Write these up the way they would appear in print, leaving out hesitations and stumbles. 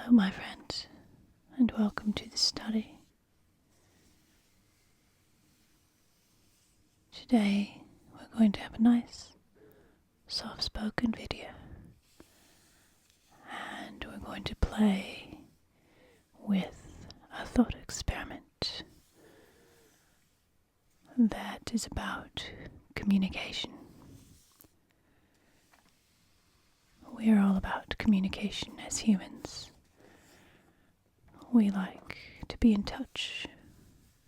Hello, my friend, and welcome to the study. Today, we're going to have a nice, soft-spoken video, and we're going to play with a thought experiment that is about communication. We are all about communication as humans. We like to be in touch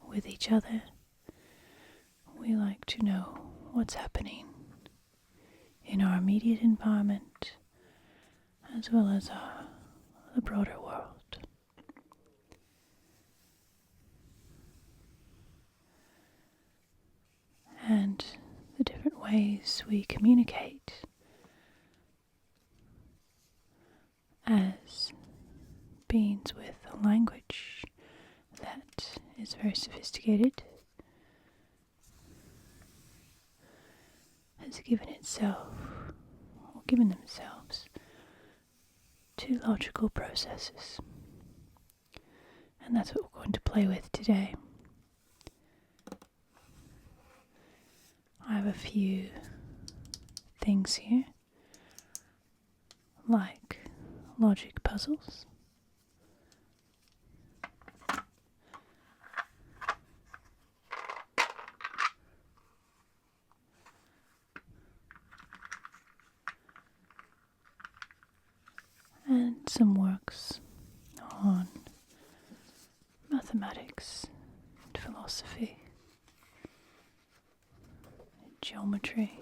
with each other. We like to know what's happening in our immediate environment as well as the broader world. And the different ways we communicate as beings with a language that is very sophisticated has given themselves to logical processes. And that's what we're going to play with today. I have a few things here, like logic puzzles, and some works on mathematics and philosophy, geometry,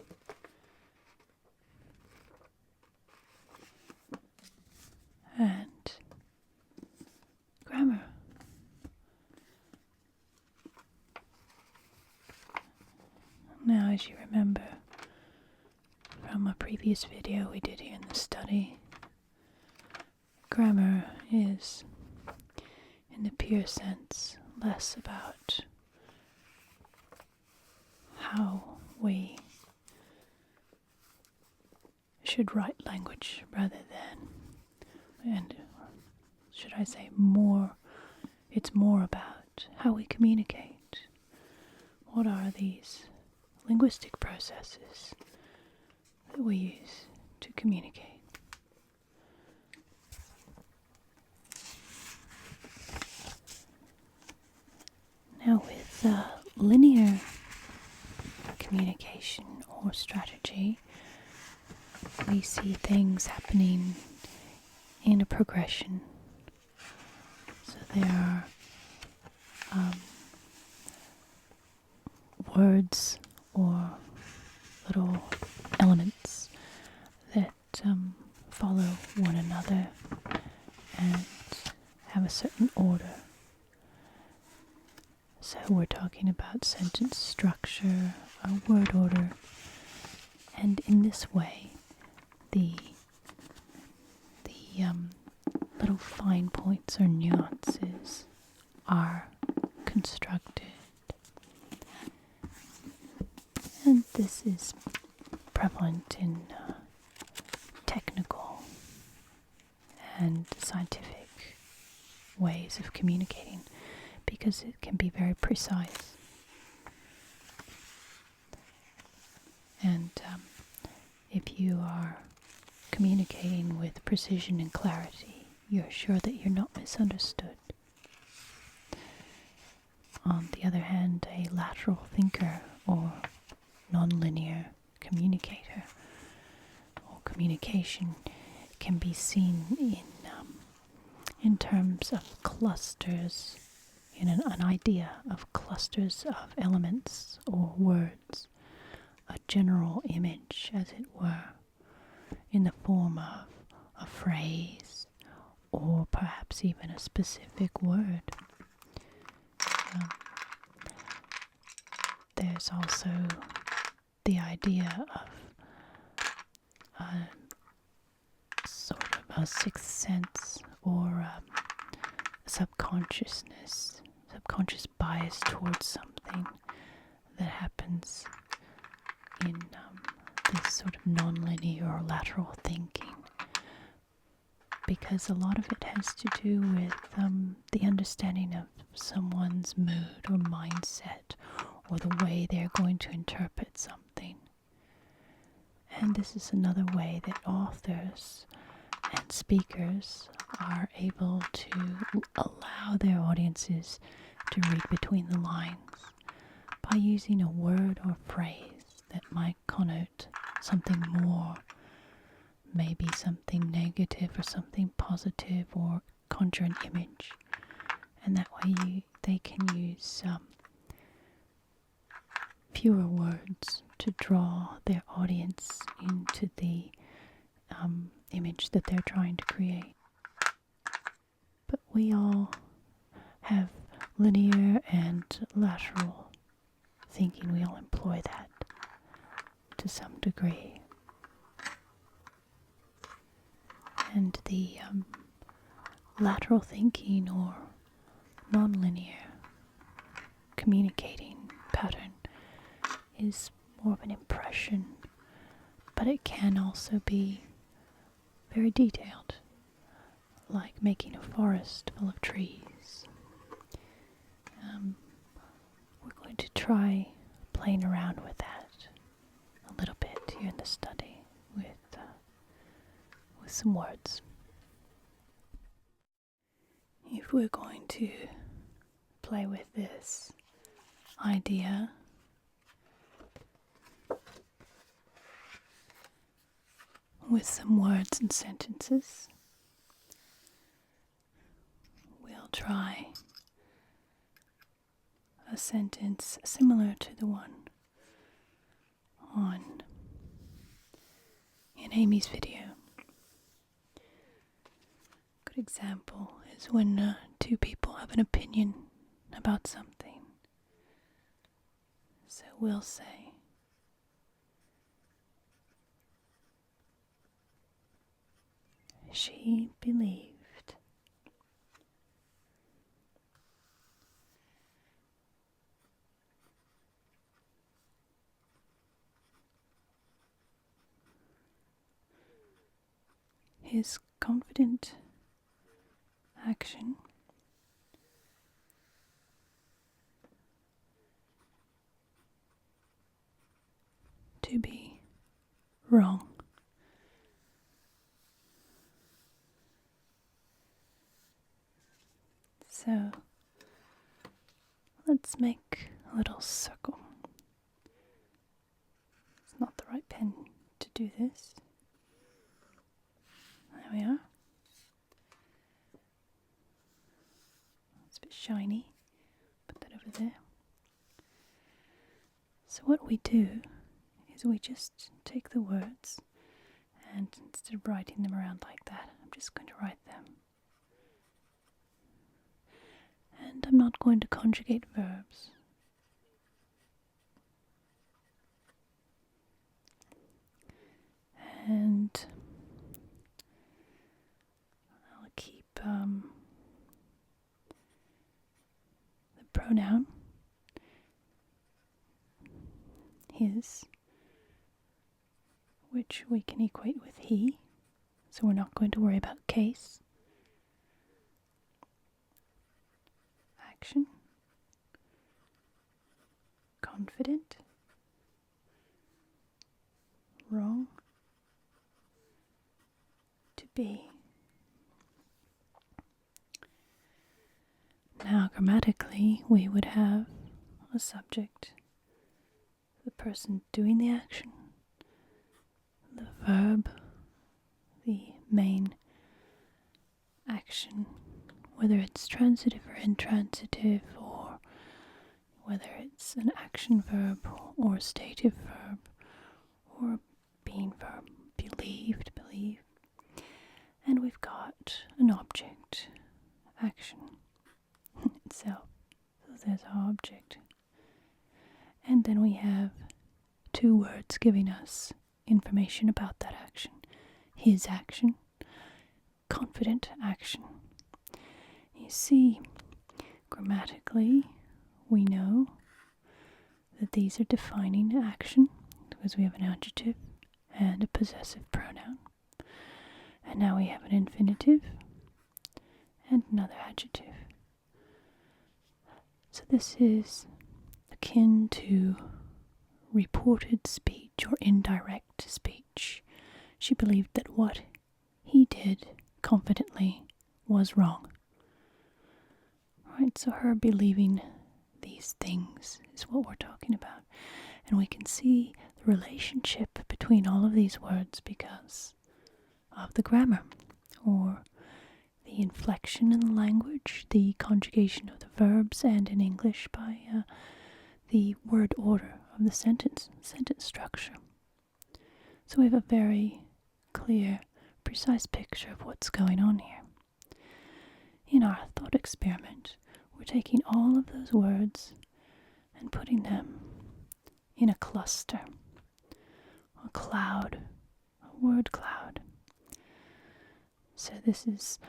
and grammar. Now, as you remember from a previous video we did here in the study, grammar is, in the pure sense, less about how we should write language rather than, and should I say more, it's more about how we communicate. What are these linguistic processes that we use to communicate? Now, with linear communication or strategy, we see things happening in a progression. So there are words or little elements that follow one another and have a certain order. So we're talking about sentence structure, a word order, and in this way, the little fine points or nuances are constructed. And this is prevalent in technical and scientific ways of communicating, because it can be very precise. And if you are communicating with precision and clarity, you're sure that you're not misunderstood. On the other hand, a lateral thinker or nonlinear communicator or communication can be seen in terms of clusters, in an idea of clusters of elements or words, a general image, as it were, in the form of a phrase or perhaps even a specific word. There's also the idea of sort of a sixth sense or subconscious bias towards something that happens in this sort of non-linear or lateral thinking, because a lot of it has to do with the understanding of someone's mood or mindset or the way they're going to interpret something. And this is another way that authors and speakers are able to allow their audiences to read between the lines by using a word or phrase that might connote something more, maybe something negative or something positive, or conjure an image. And that way they can use fewer words to draw their audience into the image that they're trying to create. But we all have linear and lateral thinking. We all employ that to some degree. And the lateral thinking or nonlinear communicating pattern is more of an impression, but it can also be very detailed, like making a forest full of trees. We're going to try playing around with that a little bit here in the study with some words. If we're going to play with this idea with some words and sentences, we'll try a sentence similar to the one in Amy's video. Good example is when two people have an opinion about something. So we'll say, she believed. His confident action to be wrong. So let's make a little circle. It's not the right pen to do this. There we are. It's a bit shiny. Put that over there. So what we do is we just take the words, and instead of writing them around like that, I'm just going to write them. And I'm not going to conjugate verbs. And I'll keep the pronoun, his, which we can equate with he, so we're not going to worry about case. Action, confident, wrong, to be. Now grammatically we would have a subject, the person doing the action, the verb, the main action, whether it's transitive or intransitive, or whether it's an action verb or a stative verb or a being verb, believed, believe. And we've got an object, action itself. So there's our object. And then we have two words giving us information about that action. His action, confident action. You see, grammatically, we know that these are defining action because we have an adjective and a possessive pronoun. And now we have an infinitive and another adjective. So this is akin to reported speech or indirect speech. She believed that what he did confidently was wrong. Right, so her believing these things is what we're talking about. And we can see the relationship between all of these words because of the grammar, or the inflection in the language, the conjugation of the verbs, and in English by the word order of the sentence structure. So we have a very clear, precise picture of what's going on here. In our thought experiment, we're taking all of those words and putting them in a cluster, a cloud, a word cloud. So this is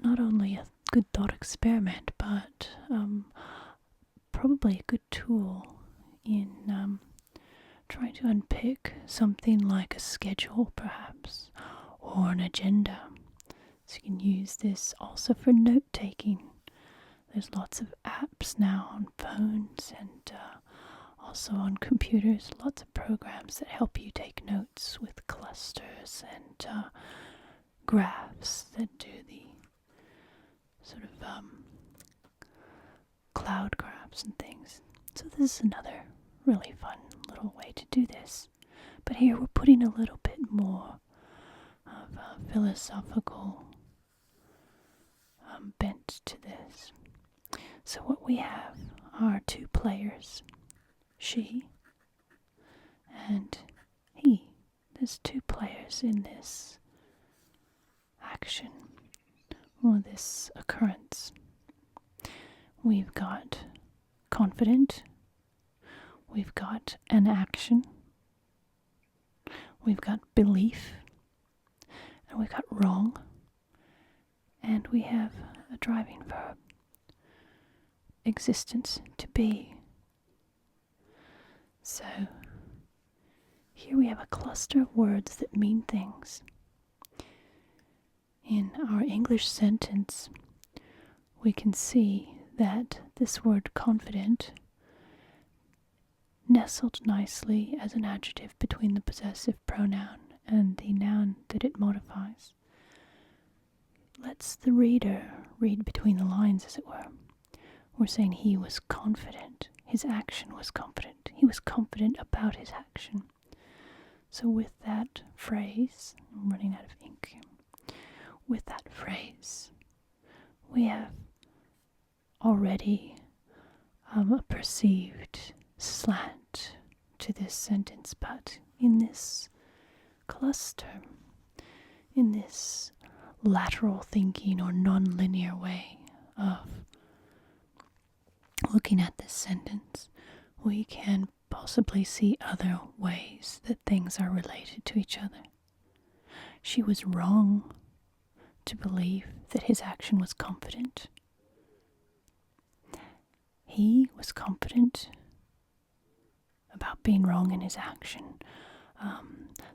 not only a good thought experiment, but probably a good tool in trying to unpick something like a schedule, perhaps, or an agenda. So you can use this also for note-taking. There's lots of apps now on phones and also on computers, lots of programs that help you take notes with clusters and graphs that do the sort of cloud graphs and things. So this is another really fun little way to do this. But here we're putting a little bit more of a philosophical bent to this. So what we have are two players, she and he. There's two players in this action, or this occurrence. We've got confident, we've got an action, we've got belief, and we've got wrong, and we have a driving verb, existence, to be. So here we have a cluster of words that mean things. In our English sentence, we can see that this word confident nestled nicely as an adjective between the possessive pronoun and the noun that it modifies. Lets the reader read between the lines, as it were. We're saying he was confident. His action was confident. He was confident about his action. So with that phrase, I'm running out of ink here. With that phrase, we have already a perceived slant to this sentence, but in this cluster, in this lateral thinking or non-linear way of looking at this sentence, we can possibly see other ways that things are related to each other. She was wrong to believe that his action was confident. He was confident about being wrong in his action.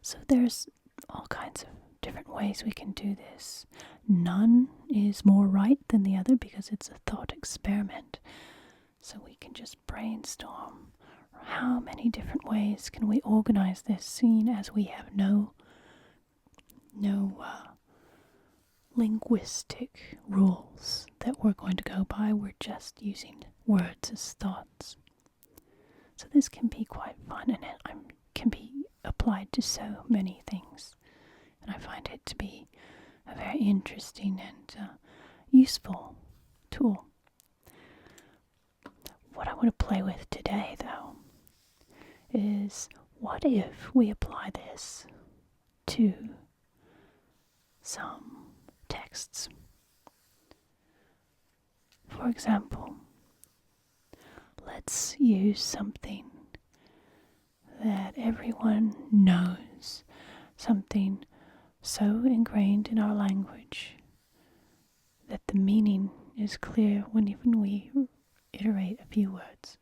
So there's all kinds of different ways we can do this. None is more right than the other because it's a thought experiment. So we can just brainstorm how many different ways can we organize this scene, as we have no linguistic rules that we're going to go by. We're just using words as thoughts. So this can be quite fun, and it can be applied to so many things. And I find it to be a very interesting and useful tool. What I want to play with today, though, is what if we apply this to some texts? For example, let's use something that everyone knows, something so ingrained in our language that the meaning is clear when even we iterate a few words.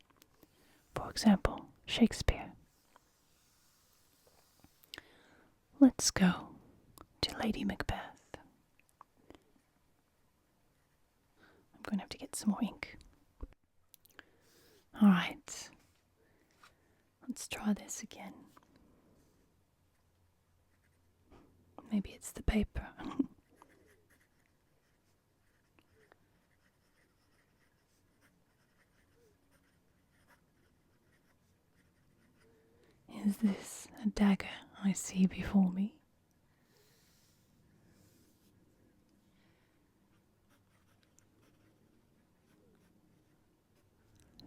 For example, Shakespeare. Let's go to Lady Macbeth. I'm going to have to get some more ink. Alright, let's try this again. Maybe it's the paper. Is this a dagger I see before me?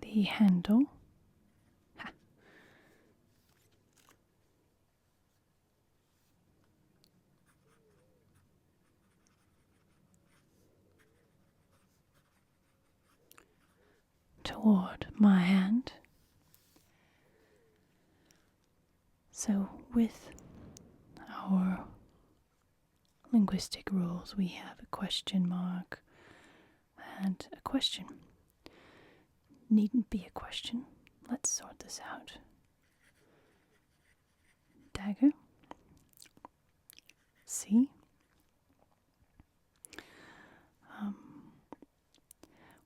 The handle. Ha. Toward my hand. So with our linguistic rules, we have a question mark and a question. Needn't be a question. Let's sort this out. Dagger. See?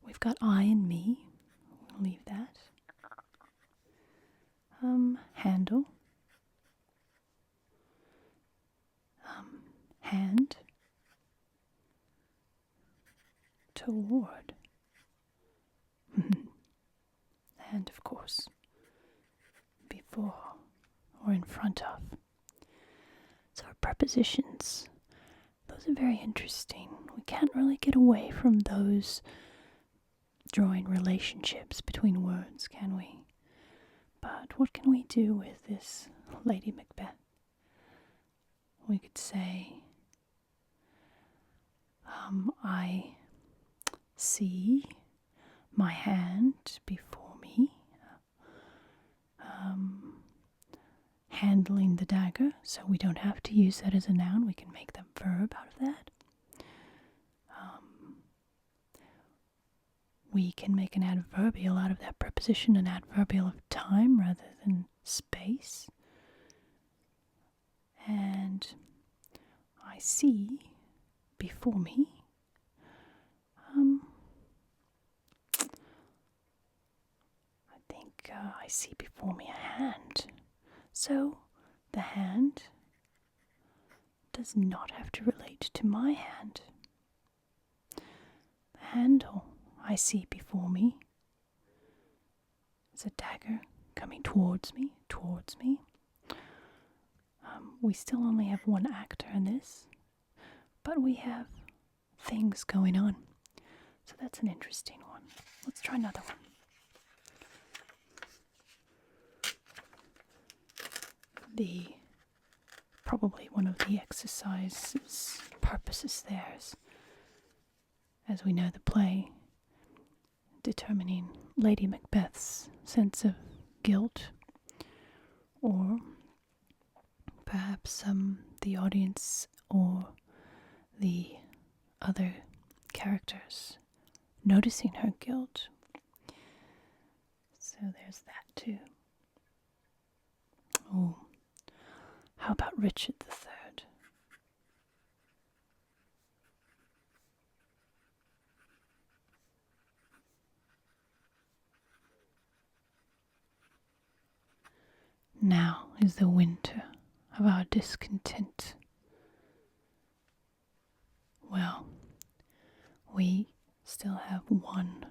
We've got I and me. We'll leave that. Handle. Hand. Toward. And of course, before or in front of. So our prepositions, those are very interesting. We can't really get away from those drawing relationships between words, can we? But what can we do with this Lady Macbeth? We could say, I see my hand before me, handling the dagger, so we don't have to use that as a noun. We can make the verb out of that. We can make an adverbial out of that preposition, an adverbial of time rather than space. And I see before me. I think I see before me a hand. So the hand does not have to relate to my hand. The handle I see before me is a dagger coming towards me. We still only have one actor in this, but we have things going on. So that's an interesting one. Let's try another one. Probably one of the exercise's purposes there is, as we know the play, determining Lady Macbeth's sense of guilt, or perhaps the audience or the other characters noticing her guilt. So there's that too. Oh, how about Richard III? Now is the winter of our discontent. Well, we still have one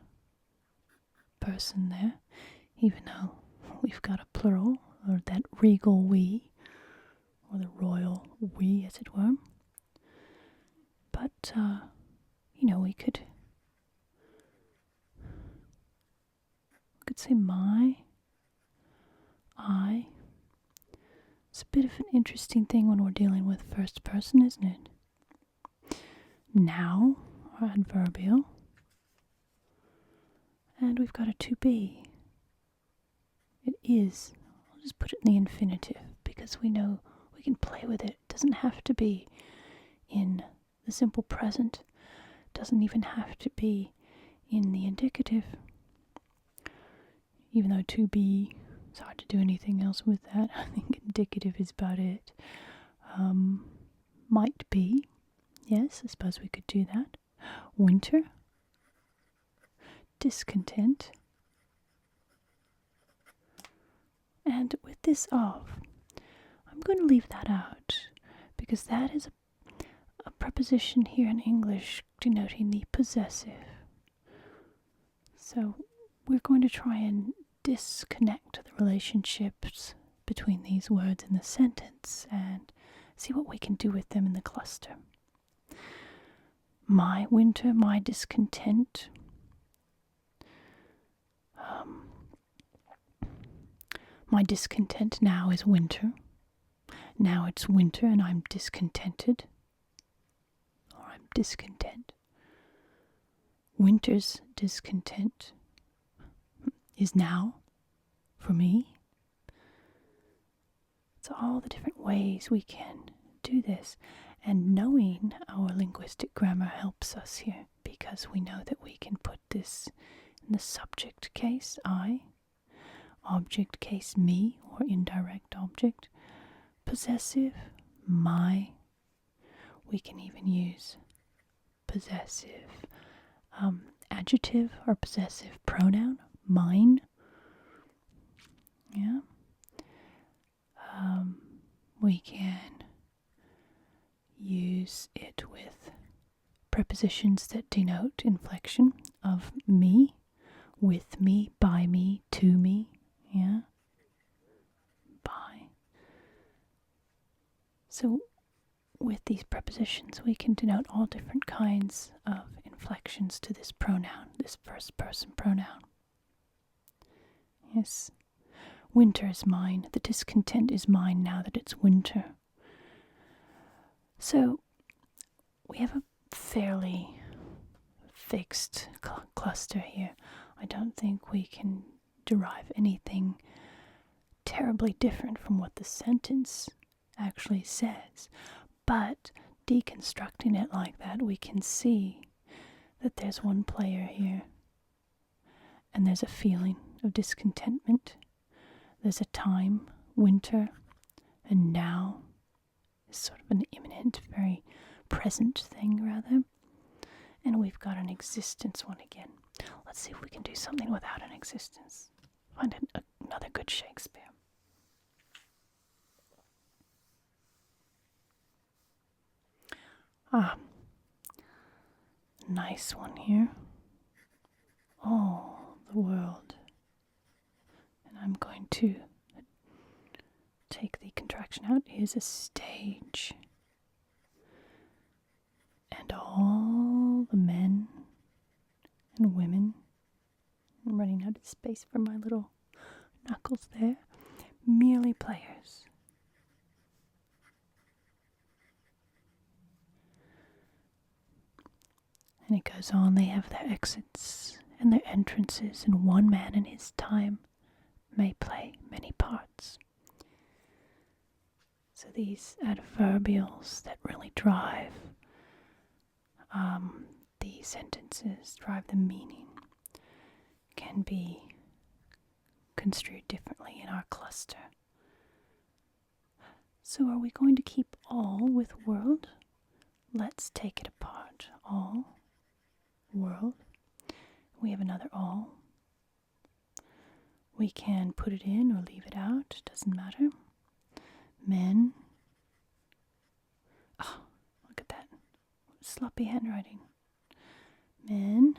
person there, even though we've got a plural, or that regal we, or the royal we, as it were. But, we could say my, I. It's a bit of an interesting thing when we're dealing with first person, isn't it? Now, or adverbial. And we've got a to be. It is. I'll just put it in the infinitive because we know we can play with it. It doesn't have to be in the simple present. It doesn't even have to be in the indicative. Even though to be, it's hard to do anything else with that. I think indicative is about it. might be. Yes, I suppose we could do that. Winter. Discontent. And with this of, I'm going to leave that out because that is a preposition here in English denoting the possessive. So we're going to try and disconnect the relationships between these words in the sentence and see what we can do with them in the cluster. My winter, my discontent. My discontent now is winter. Now it's winter and I'm discontented. Or I'm discontent. Winter's discontent is now for me. So all the different ways we can do this. And knowing our linguistic grammar helps us here because we know that we can put this in the subject case, I, object case, me, or indirect object, possessive, my. We can even use possessive adjective or possessive pronoun, mine. Yeah. We can use it with prepositions that denote inflection of me, with me, by me, to me. Yeah. By. So with these prepositions we can denote all different kinds of inflections to this pronoun, this first person pronoun. Yes. Winter is mine. The discontent is mine now that it's winter. So we have a fairly fixed cluster here. I don't think we can derive anything terribly different from what the sentence actually says. But deconstructing it like that, we can see that there's one player here. And there's a feeling of discontentment. There's a time, winter, and now is sort of an imminent, very present thing, rather. And we've got an existence one again. Let's see if we can do something without an existence. Find another good Shakespeare. Nice one here. All the world. And I'm going to take the contraction out, is a stage. And all the men and women, I'm running out of space for my little knuckles there, merely players. And it goes on, they have their exits and their entrances, and one man in his time may play many parts. So these adverbials that really drive the sentences, drive the meaning, can be construed differently in our cluster. So are we going to keep all with world? Let's take it apart. All, world. We have another all. We can put it in or leave it out, doesn't matter. Men. Oh, look at that. Sloppy handwriting. Men.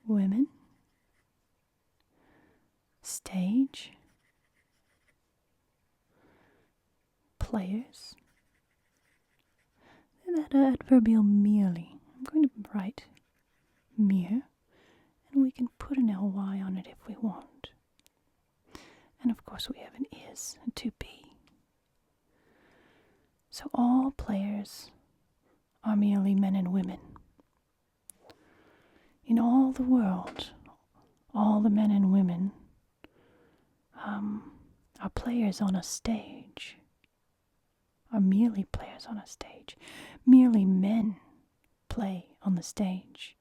Women. Stage. Players. And that adverbial merely. I'm going to write mere, and we can put an ly on it if we want. And of course we have an is and to be. So all players are merely men and women. In all the world, all the men and women are players on a stage, are merely players on a stage. Merely men play on the stage,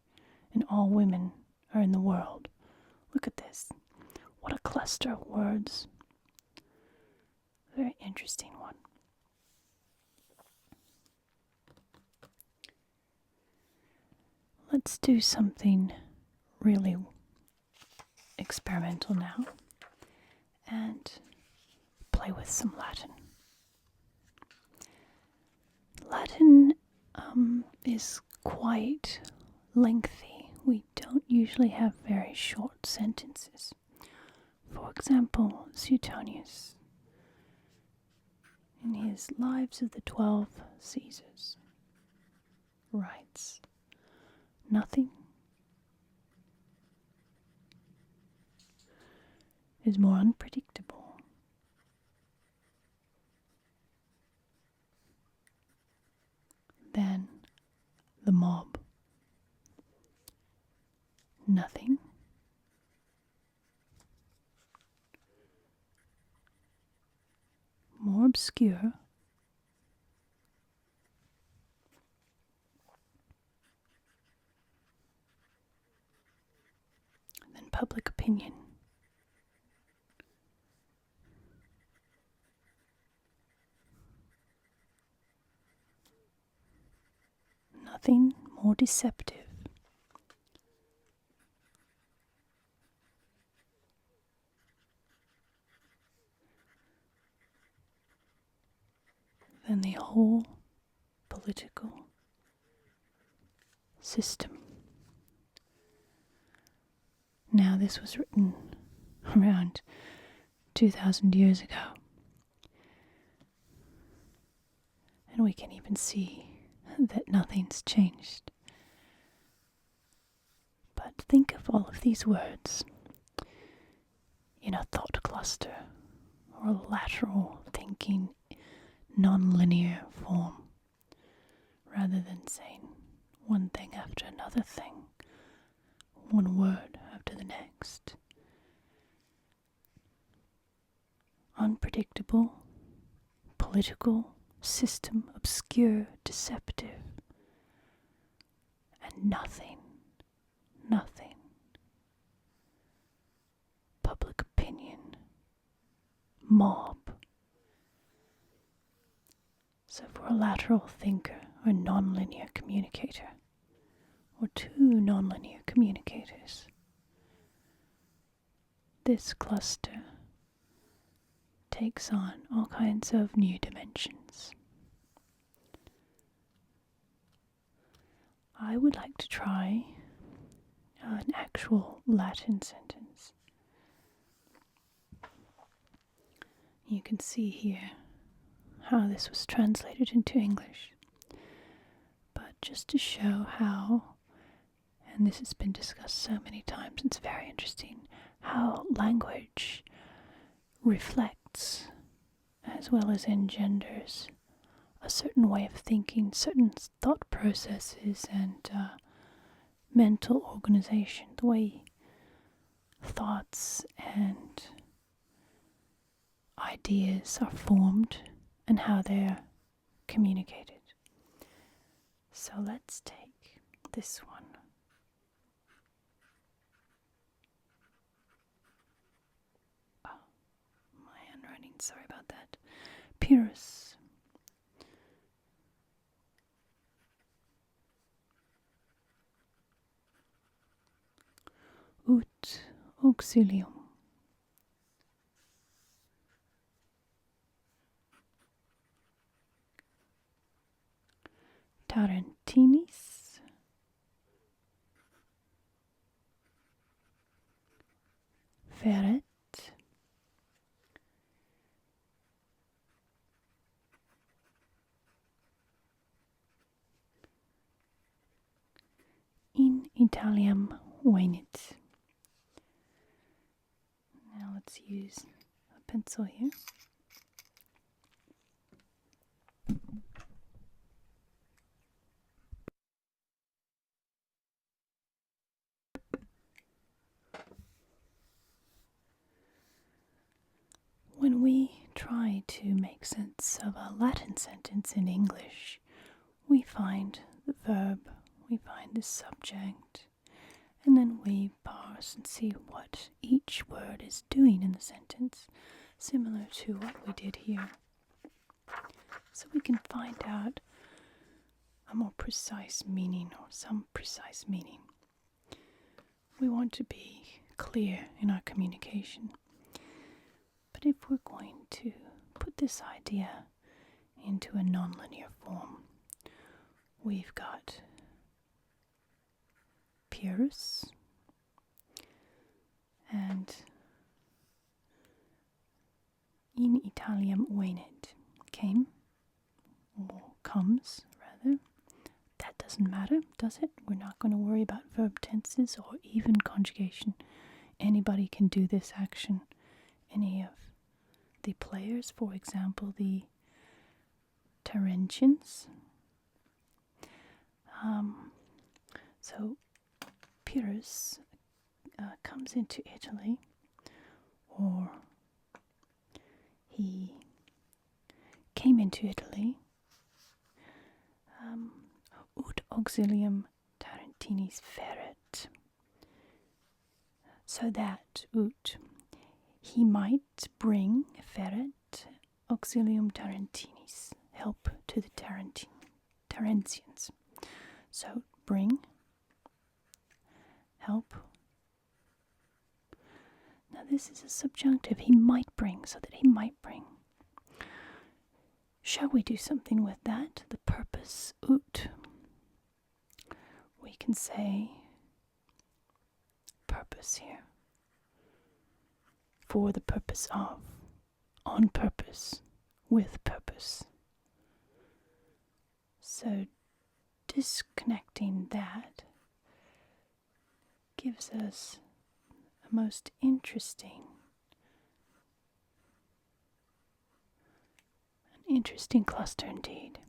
and all women are in the world. Look at this. What a cluster of words. Very interesting one. Let's do something really experimental now and play with some Latin. Latin is quite lengthy. We don't usually have very short sentences. For example, Suetonius, in his Lives of the 12 Caesars, writes, "Nothing is more unpredictable than the mob. Nothing more obscure than public opinion. Nothing more deceptive than the whole political system." Now, this was written around 2,000 years ago, and we can even see that nothing's changed. But think of all of these words in a thought cluster or a lateral thinking, non-linear form, rather than saying one thing after another thing, one word after the next. Unpredictable, political system, obscure, deceptive, and nothing. Public opinion, mob. So for a lateral thinker or non-linear communicator, or two non-linear communicators, this cluster takes on all kinds of new dimensions. I would like to try an actual Latin sentence. You can see here how this was translated into English. But just to show how, and this has been discussed so many times, it's very interesting, how language reflects as well as engenders a certain way of thinking, certain thought processes and mental organization, the way thoughts and ideas are formed and how they're communicated. So let's take this one. Oh, my handwriting, sorry about that. Pyrrhus. Ut auxilium. Tarentinis. Feret. In Italiam venit. Now let's use a pencil here. When we try to make sense of a Latin sentence in English, we find the verb, we find the subject, and then we parse and see what each word is doing in the sentence, similar to what we did here. So we can find out a more precise meaning or some precise meaning. We want to be clear in our communication. But if we're going to put this idea into a nonlinear form, we've got Pyrrhus and in Italiam venit, came, or comes rather. That doesn't matter, does it? We're not going to worry about verb tenses or even conjugation. Anybody can do this action. Any of the players, for example, the Terentians. So Pyrrhus comes into Italy, or he came into Italy ut auxilium Tarentinis feret, so that he might bring feret auxilium Tarentinis, help to the Terentians. So bring, help. Now this is a subjunctive. He might bring, so that he might bring. Shall we do something with that? The purpose ut. We can say purpose here. For the purpose of, on purpose, with purpose. So disconnecting that gives us a most interesting cluster indeed.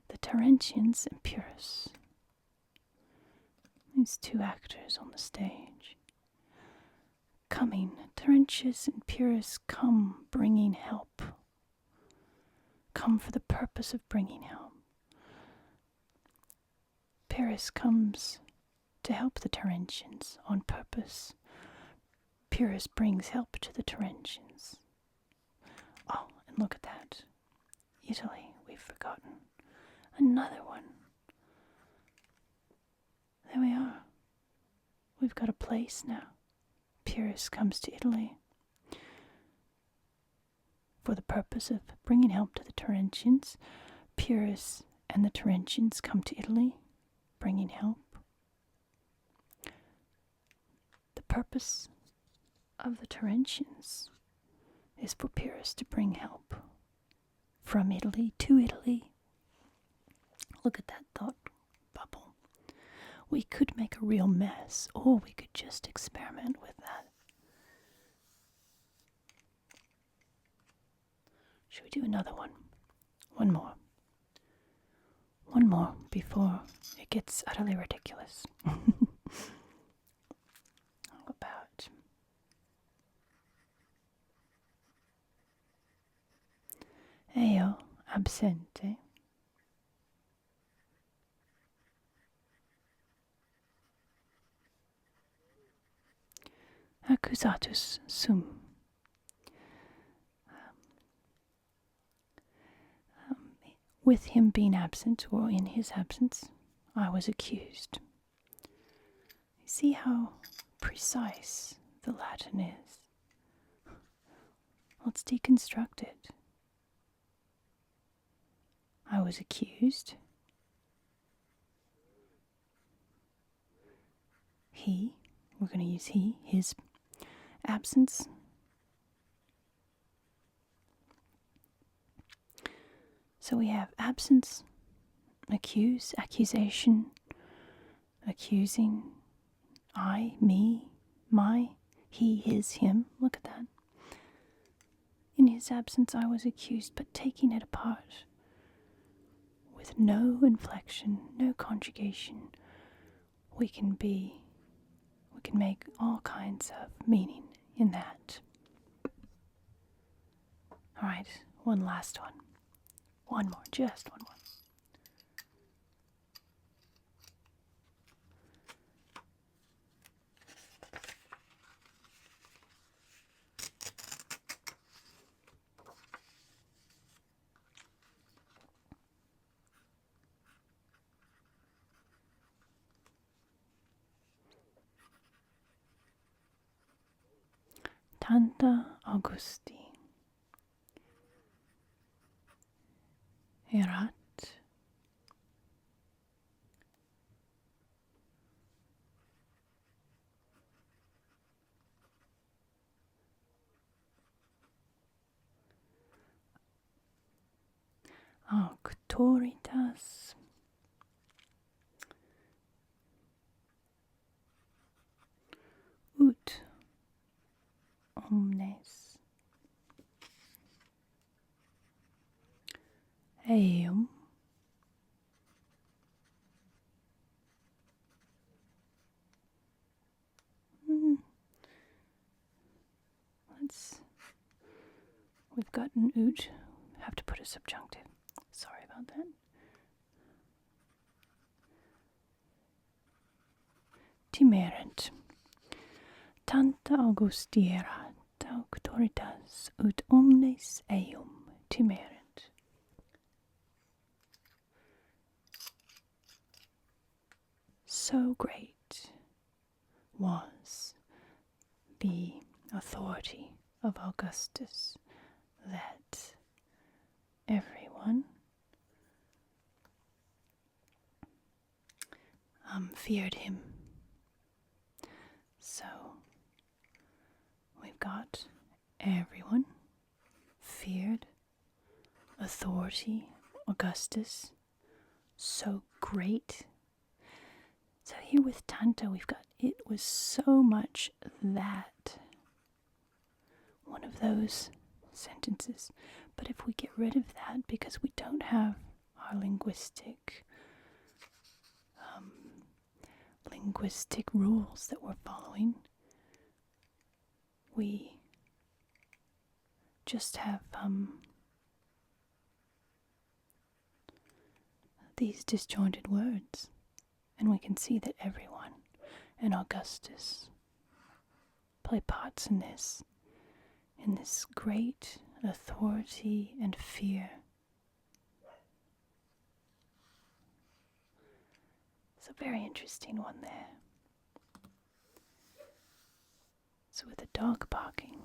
The Terentians and Pyrrhus. These two actors on the stage. Coming, Terentius and Pyrrhus come bringing help. Come for the purpose of bringing help. Pyrrhus comes to help the Terentians on purpose. Pyrrhus brings help to the Terentians. Oh, and look at that. Italy, we've forgotten. Another one. There we are. We've got a place now. Pyrrhus comes to Italy for the purpose of bringing help to the Terentians. Pyrrhus and the Terentians come to Italy, bringing help. The purpose of the Terentians is for Pyrrhus to bring help from Italy to Italy. Look at that thought bubble. We could make a real mess, or we could just experiment with that. Should we do another one? One more. One more before it gets utterly ridiculous. How about eo absente accusatus sum. With him being absent, or in his absence, I was accused. You see how precise the Latin is. Let's deconstruct it. I was accused. He, we're going to use he, his absence. So we have absence, accuse, accusation, accusing, I, me, my, he, his, him. Look at that. In his absence I was accused, but taking it apart with no inflection, no conjugation, we can make all kinds of meaning in that. All right, one last one. One more, just one more. Tanta Augusti. Erat. Auctoritas ut omnes eum we've got an ut, have to put a subjunctive. Sorry about that. Timerent. Tanta Augusti erat auctoritas ut omnes eum timerent. So great was the authority of Augustus that everyone feared him. So we've got everyone feared authority Augustus, so great. So here with Tanta we've got it was so much that one of those sentences. But if we get rid of that, because we don't have our linguistic rules that we're following, we just have these disjointed words, and we can see that everyone and Augustus play parts in this great authority and fear. It's a very interesting one there. So with the dog barking,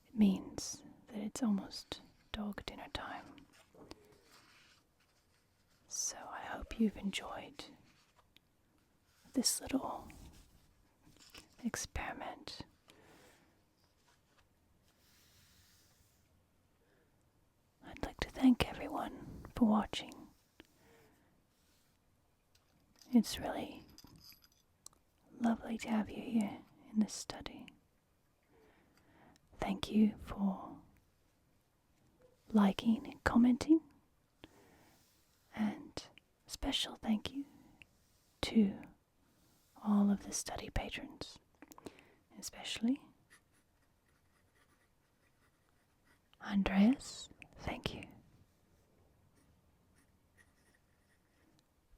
it means that it's almost dog dinner time. So I hope you've enjoyed this little experiment. I'd like to thank everyone for watching. It's really lovely to have you here in this study. Thank you for liking and commenting, and a special thank you to all of the study patrons, especially Andreas, thank you.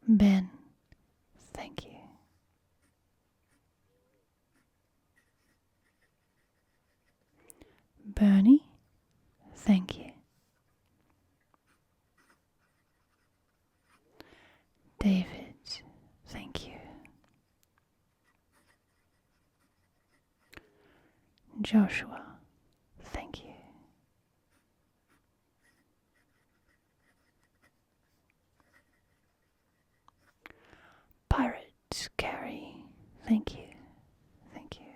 Ben, thank you. Bernie, thank you. David, thank you. Joshua, thank you. Pirate Carrie, thank you. Thank you.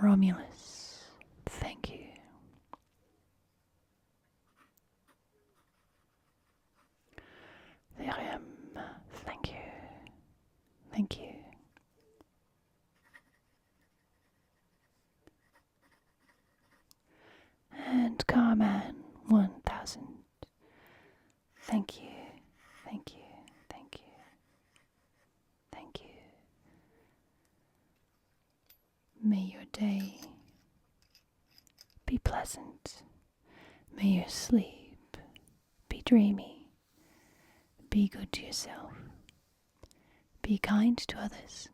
Romulus, thank you. Therium, thank you. Thank you. And Carman 1000. Thank you. Thank you. Thank you. Thank you. May your day be pleasant. May your sleep be dreamy. Be good to yourself. Be kind to others.